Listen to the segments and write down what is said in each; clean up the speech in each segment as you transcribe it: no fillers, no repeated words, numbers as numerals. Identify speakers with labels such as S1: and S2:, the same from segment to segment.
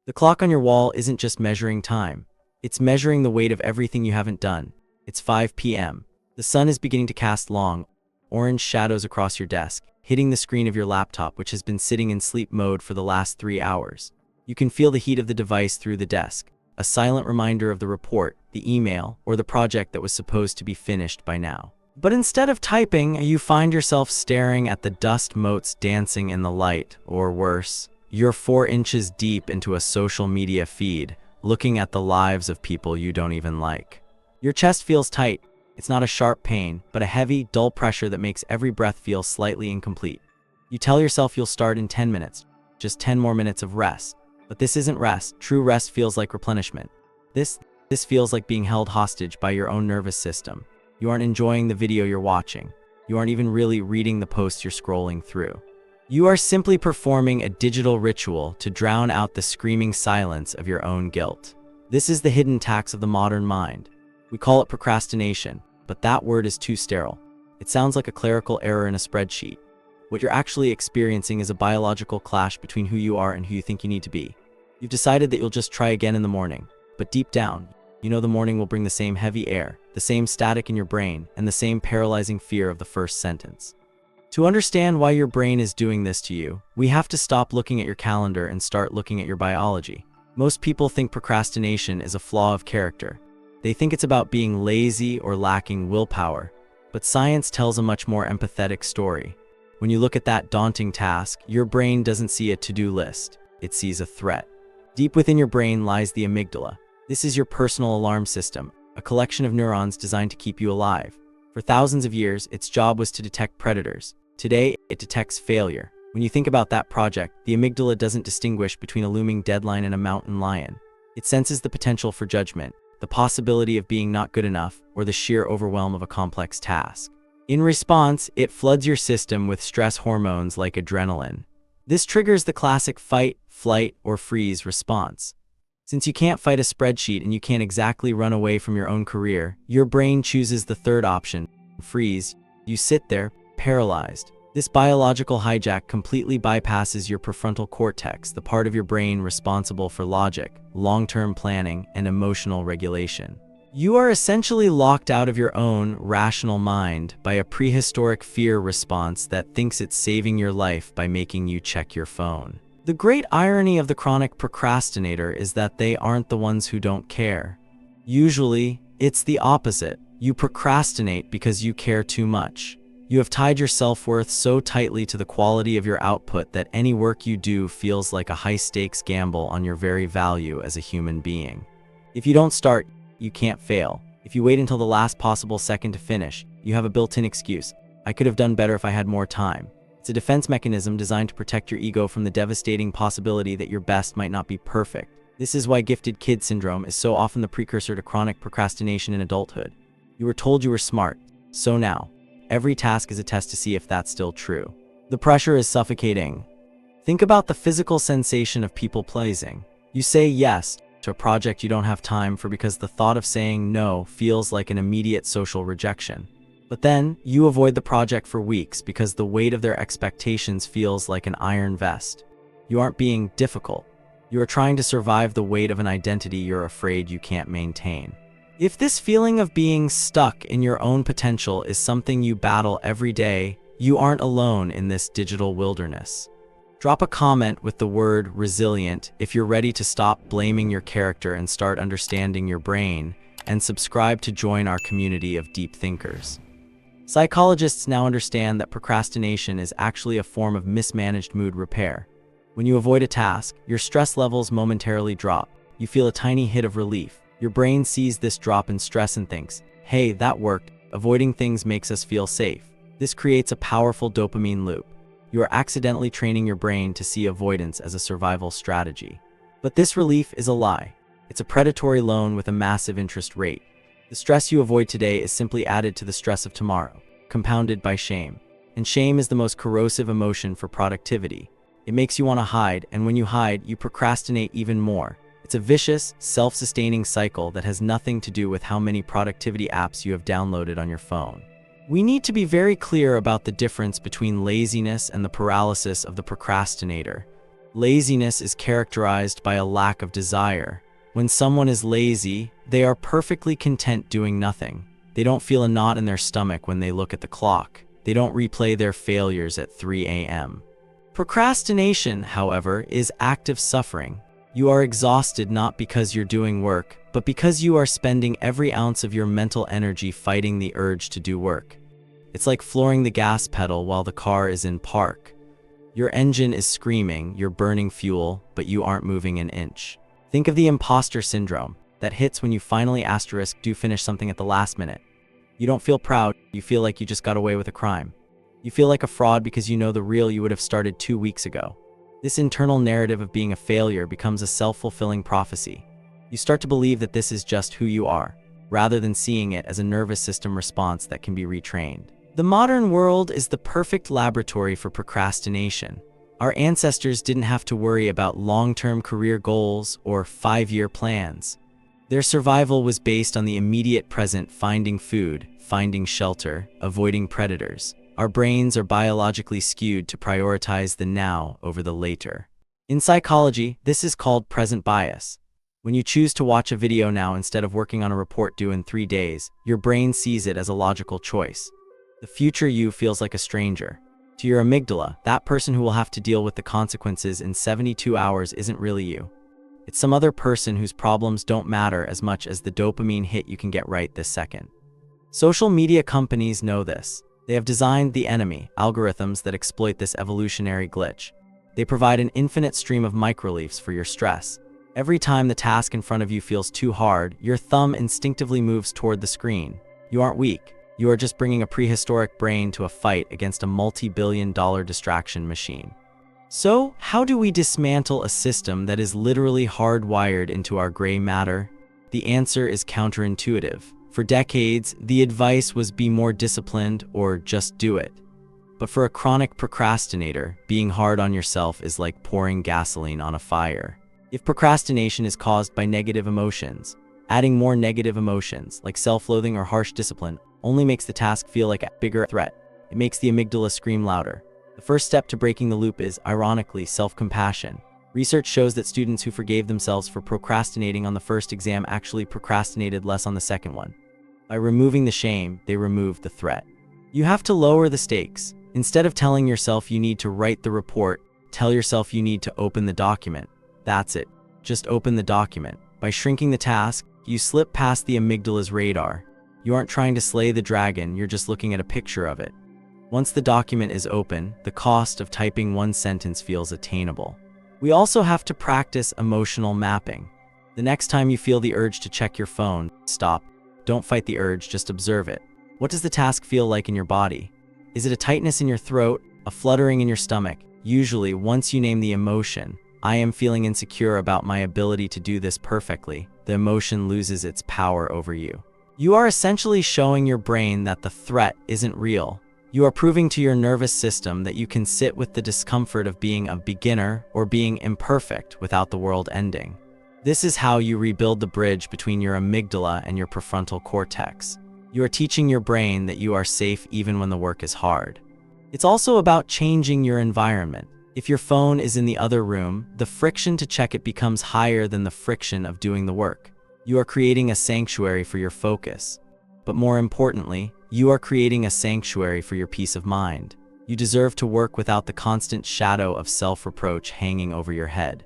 S1: The clock on your wall isn't just measuring time. It's measuring the weight of everything you haven't done. It's 5 p.m. The sun is beginning to cast long, orange shadows across your desk, hitting the screen of your laptop, which has been sitting in sleep mode for the last 3 hours. You can feel the heat of the device through the desk, a silent reminder of the report, the email, or the project that was supposed to be finished by now. But instead of typing, you find yourself staring at the dust motes dancing in the light, or worse, you're 4 inches deep into a social media feed, looking at the lives of people you don't even like. Your chest feels tight. It's not a sharp pain, but a heavy, dull pressure that makes every breath feel slightly incomplete. You tell yourself you'll start in 10 minutes, just 10 more minutes of rest. But this isn't rest. True rest feels like replenishment. This feels like being held hostage by your own nervous system. You aren't enjoying the video you're watching. You aren't even really reading the posts you're scrolling through. You are simply performing a digital ritual to drown out the screaming silence of your own guilt. This is the hidden tax of the modern mind. We call it procrastination, but that word is too sterile. It sounds like a clerical error in a spreadsheet. What you're actually experiencing is a biological clash between who you are and who you think you need to be. You've decided that you'll just try again in the morning, but deep down, you know the morning will bring the same heavy air, the same static in your brain, and the same paralyzing fear of the first sentence. To understand why your brain is doing this to you, we have to stop looking at your calendar and start looking at your biology. Most people think procrastination is a flaw of character. They think it's about being lazy or lacking willpower, but science tells a much more empathetic story. When you look at that daunting task, your brain doesn't see a to-do list. It sees a threat. Deep within your brain lies the amygdala. This is your personal alarm system, a collection of neurons designed to keep you alive. For thousands of years, its job was to detect predators. Today, it detects failure. When you think about that project, the amygdala doesn't distinguish between a looming deadline and a mountain lion. It senses the potential for judgment, the possibility of being not good enough, or the sheer overwhelm of a complex task. In response, it floods your system with stress hormones like adrenaline. This triggers the classic fight, flight, or freeze response. Since you can't fight a spreadsheet and you can't exactly run away from your own career, your brain chooses the third option, freeze. You sit there, paralyzed. This biological hijack completely bypasses your prefrontal cortex, the part of your brain responsible for logic, long-term planning, and emotional regulation. You are essentially locked out of your own rational mind by a prehistoric fear response that thinks it's saving your life by making you check your phone. The great irony of the chronic procrastinator is that they aren't the ones who don't care. Usually, it's the opposite. You procrastinate because you care too much. You have tied your self-worth so tightly to the quality of your output that any work you do feels like a high-stakes gamble on your very value as a human being. If you don't start, you can't fail. If you wait until the last possible second to finish, you have a built-in excuse. I could have done better if I had more time. It's a defense mechanism designed to protect your ego from the devastating possibility that your best might not be perfect. This is why gifted kid syndrome is so often the precursor to chronic procrastination in adulthood. You were told you were smart, so now, every task is a test to see if that's still true. The pressure is suffocating. Think about the physical sensation of people pleasing. You say yes to a project you don't have time for because the thought of saying no feels like an immediate social rejection. But then, you avoid the project for weeks because the weight of their expectations feels like an iron vest. You aren't being difficult. You are trying to survive the weight of an identity you're afraid you can't maintain. If this feeling of being stuck in your own potential is something you battle every day, you aren't alone in this digital wilderness. Drop a comment with the word resilient if you're ready to stop blaming your character and start understanding your brain, and subscribe to join our community of deep thinkers. Psychologists now understand that procrastination is actually a form of mismanaged mood repair. When you avoid a task, your stress levels momentarily drop. You feel a tiny hit of relief. Your brain sees this drop in stress and thinks, hey, that worked. Avoiding things makes us feel safe. This creates a powerful dopamine loop. You are accidentally training your brain to see avoidance as a survival strategy. But this relief is a lie. It's a predatory loan with a massive interest rate. The stress you avoid today is simply added to the stress of tomorrow, compounded by shame. And shame is the most corrosive emotion for productivity. It makes you want to hide, and when you hide, you procrastinate even more. It's a vicious, self-sustaining cycle that has nothing to do with how many productivity apps you have downloaded on your phone. We need to be very clear about the difference between laziness and the paralysis of the procrastinator. Laziness is characterized by a lack of desire. When someone is lazy, they are perfectly content doing nothing. They don't feel a knot in their stomach when they look at the clock. They don't replay their failures at 3 a.m. Procrastination, however, is active suffering. You are exhausted not because you're doing work, but because you are spending every ounce of your mental energy fighting the urge to do work. It's like flooring the gas pedal while the car is in park. Your engine is screaming, you're burning fuel, but you aren't moving an inch. Think of the imposter syndrome that hits when you finally do finish something at the last minute. You don't feel proud, you feel like you just got away with a crime. You feel like a fraud because you know the real you would have started 2 weeks ago. This internal narrative of being a failure becomes a self-fulfilling prophecy. You start to believe that this is just who you are, rather than seeing it as a nervous system response that can be retrained. The modern world is the perfect laboratory for procrastination. Our ancestors didn't have to worry about long-term career goals or 5-year plans. Their survival was based on the immediate present, finding food, finding shelter, avoiding predators. Our brains are biologically skewed to prioritize the now over the later. In psychology, this is called present bias. When you choose to watch a video now instead of working on a report due in 3 days, your brain sees it as a logical choice. The future you feels like a stranger. To your amygdala, that person who will have to deal with the consequences in 72 hours isn't really you. It's some other person whose problems don't matter as much as the dopamine hit you can get right this second. Social media companies know this. They have designed the enemy, algorithms that exploit this evolutionary glitch. They provide an infinite stream of microreliefs for your stress. Every time the task in front of you feels too hard, your thumb instinctively moves toward the screen. You aren't weak. You are just bringing a prehistoric brain to a fight against a multi-billion-dollar distraction machine. So, how do we dismantle a system that is literally hardwired into our gray matter? The answer is counterintuitive. For decades, the advice was be more disciplined or just do it. But for a chronic procrastinator, being hard on yourself is like pouring gasoline on a fire. If procrastination is caused by negative emotions, adding more negative emotions, like self-loathing or harsh discipline, only makes the task feel like a bigger threat. It makes the amygdala scream louder. The first step to breaking the loop is, ironically, self-compassion. Research shows that students who forgave themselves for procrastinating on the first exam actually procrastinated less on the second one. By removing the shame, they removed the threat. You have to lower the stakes. Instead of telling yourself you need to write the report, tell yourself you need to open the document. That's it. Just open the document. By shrinking the task, you slip past the amygdala's radar. You aren't trying to slay the dragon, you're just looking at a picture of it. Once the document is open, the cost of typing one sentence feels attainable. We also have to practice emotional mapping. The next time you feel the urge to check your phone, stop. Don't fight the urge, just observe it. What does the task feel like in your body? Is it a tightness in your throat, a fluttering in your stomach? Usually, once you name the emotion, I am feeling insecure about my ability to do this perfectly, the emotion loses its power over you. You are essentially showing your brain that the threat isn't real. You are proving to your nervous system that you can sit with the discomfort of being a beginner or being imperfect without the world ending. This is how you rebuild the bridge between your amygdala and your prefrontal cortex. You are teaching your brain that you are safe even when the work is hard. It's also about changing your environment. If your phone is in the other room, the friction to check it becomes higher than the friction of doing the work. You are creating a sanctuary for your focus. But more importantly, you are creating a sanctuary for your peace of mind. You deserve to work without the constant shadow of self-reproach hanging over your head.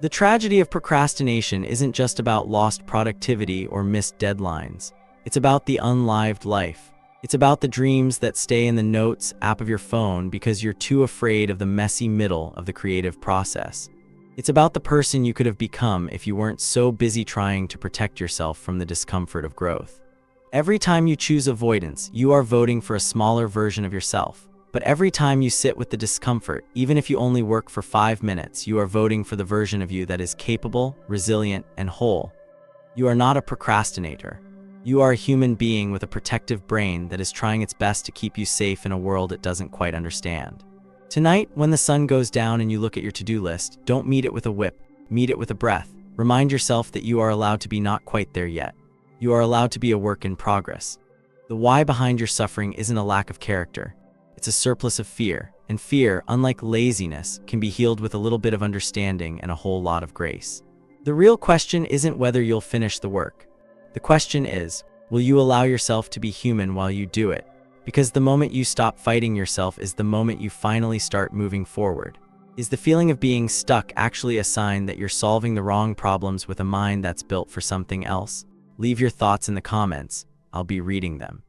S1: The tragedy of procrastination isn't just about lost productivity or missed deadlines. It's about the unlived life. It's about the dreams that stay in the Notes app of your phone because you're too afraid of the messy middle of the creative process. It's about the person you could have become if you weren't so busy trying to protect yourself from the discomfort of growth. Every time you choose avoidance, you are voting for a smaller version of yourself. But every time you sit with the discomfort, even if you only work for 5 minutes, you are voting for the version of you that is capable, resilient, and whole. You are not a procrastinator. You are a human being with a protective brain that is trying its best to keep you safe in a world it doesn't quite understand. Tonight, when the sun goes down and you look at your to-do list, don't meet it with a whip, meet it with a breath. Remind yourself that you are allowed to be not quite there yet. You are allowed to be a work in progress. The why behind your suffering isn't a lack of character. It's a surplus of fear, and fear, unlike laziness, can be healed with a little bit of understanding and a whole lot of grace. The real question isn't whether you'll finish the work. The question is, will you allow yourself to be human while you do it? Because the moment you stop fighting yourself is the moment you finally start moving forward. Is the feeling of being stuck actually a sign that you're solving the wrong problems with a mind that's built for something else? Leave your thoughts in the comments. I'll be reading them.